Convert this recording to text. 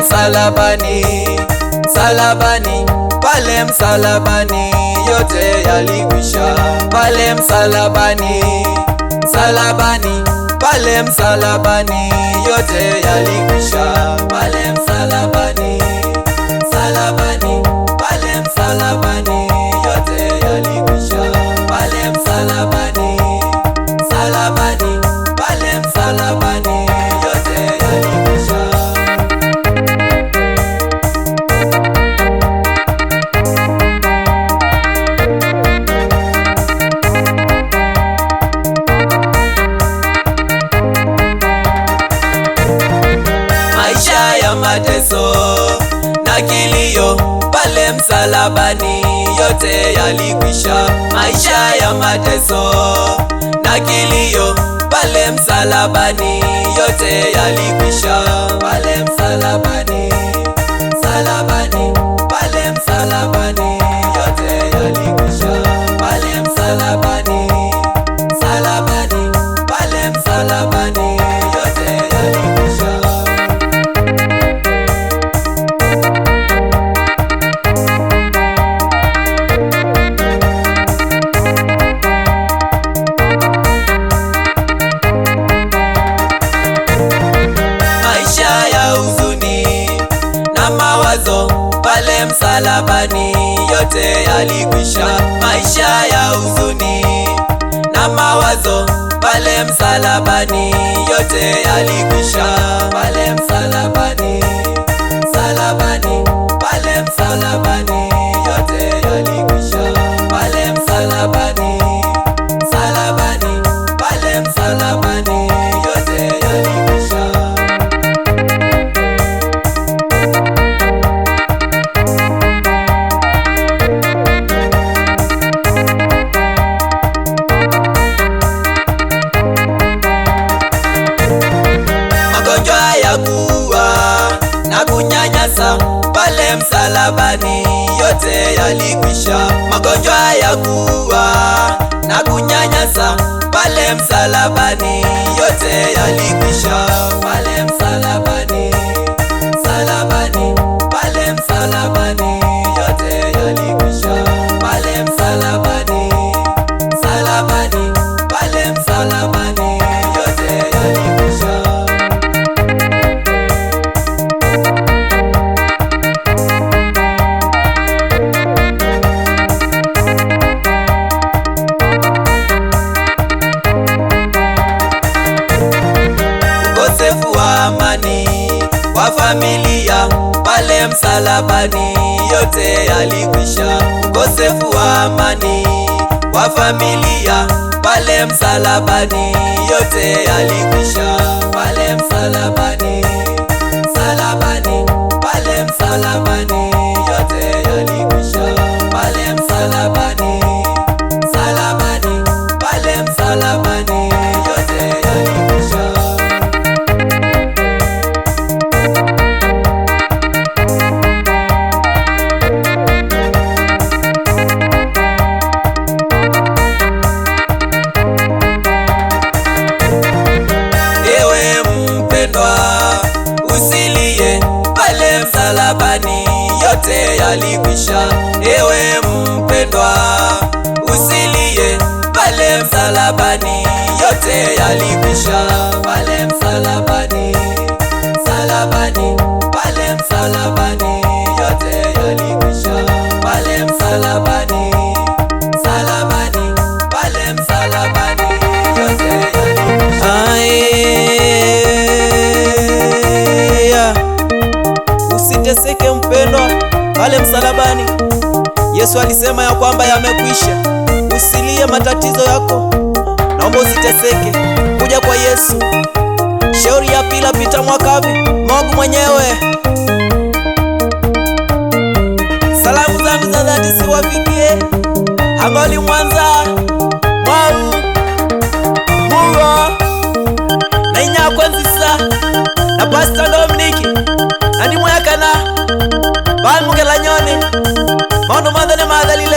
msalabani, msalabani, pale msalabani yote yalikwisha. Pale msalabani, msalabani, pale msalabani yote yalikwisha. Pale msalabani, msalabani, pale msalabani yote yalikwisha. Pale msalabani, msalabani, pale msalabani yote yalikwisha. Maisha ya mateso na kilio, pale msalabani yote yalikwisha. Maisha ya mateso na kilio, pale msalabani yote yalikwisha. Pale msalabani, msalabani, pale msalabani yote yalikwisha. Pale msalabani, msalabani, pale msalabani yote yalikwisha. Pale msalabani yote yalikwisha. Maisha ya huzuni na mawazo, pale msalabani yote yalikwisha. Pale msalabani, msalabani, pale msalabani yote yalikwisha. Pale msalabani, msalabani, pale msalabani yote yalikwisha. Na kunyanyasa, pale msalabani yote yalikwisha. Magonjwa ya kuua na kunyanyasa, pale msalabani yote yalikwisha. Pale msalabani, msalabani, pale msalabani yote yalikwisha. Pale msalabani, msalabani, pale msalabani yote yalikwisha. Amani kwa familia, pale msalabani yote yalikwisha. Ukosefu wa amani kwa familia, pale msalabani yote yalikwisha. Pale msalabani, msalabani, pale msalabani yote yalikwisha. Pale msalabani, msalabani, pale msalabani yote yalikwisha. Usilie, pale msalabani yote yalikwisha. Ewe mpendwa, usilie, pale msalabani yote yalikwisha. Pale msalabani, msalabani, pale msalabani yote yalikwisha. Pale msalabani, msalabani, pale msalabani yote yalikwisha. Usiteseke mpendwa, pale msalabani Yesu alisema ya kwamba yamekwisha. Usilie matatizo yako, naomba usiteseke, kuja kwa Yesu. Shauri ya pila Pita Mwakavi, Mungu mwenyewe. Salamu zangu za dhati siwafikie Angoli, Mwanza, Mwau, Muro na Inyakwanzisa na Pastor Dominic Nandi Mwakana Balmukela Nyoni Maondo Madhane Madhalile